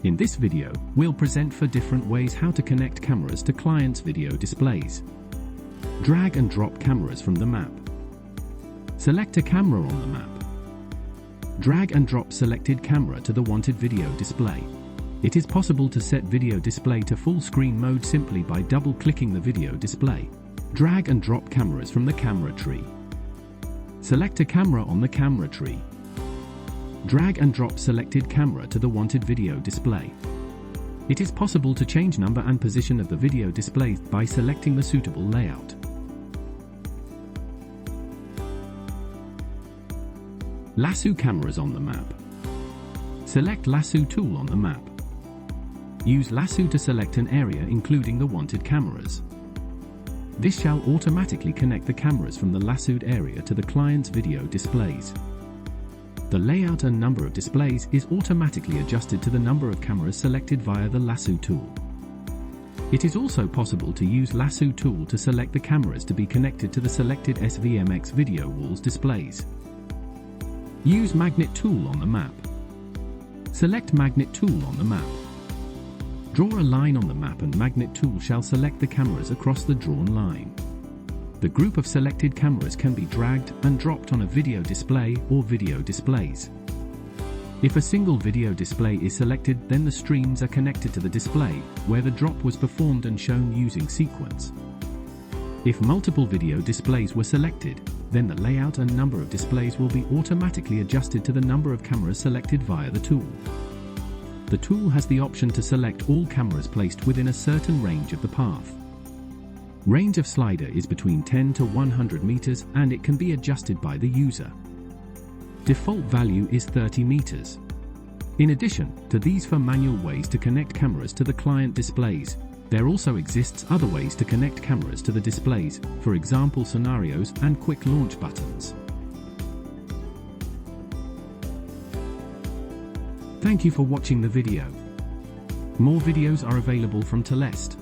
In this video, we'll present 4 different ways how to connect cameras to clients' video displays. Drag and drop cameras from the map. Select a camera on the map. Drag and drop selected camera to the wanted video display. It is possible to set video display to full screen mode simply by double-clicking the video display. Drag and drop cameras from the camera tree. Select a camera on the camera tree. Drag and drop selected camera to the wanted video display. It is possible to change number and position of the video display by selecting the suitable layout. Lasso cameras on the map. Select Lasso tool on the map. Use Lasso to select an area including the wanted cameras. This shall automatically connect the cameras from the lassoed area to the client's video displays. The layout and number of displays is automatically adjusted to the number of cameras selected via the Lasso tool. It is also possible to use Lasso tool to select the cameras to be connected to the selected S-VMX video walls displays. Use Magnet tool on the map. Select Magnet tool on the map. Draw a line on the map and Magnet tool shall select the cameras across the drawn line. The group of selected cameras can be dragged and dropped on a video display or video displays. If a single video display is selected, then the streams are connected to the display, where the drop was performed and shown using sequence. If multiple video displays were selected, then the layout and number of displays will be automatically adjusted to the number of cameras selected via the tool. The tool has the option to select all cameras placed within a certain range of the path. Range of slider is between 10 to 100 meters and it can be adjusted by the user. Default value is 30 meters. In addition to these 4 manual ways to connect cameras to the client displays, there also exists other ways to connect cameras to the displays, for example scenarios and quick launch buttons. Thank you for watching the video. More videos are available from Teleste.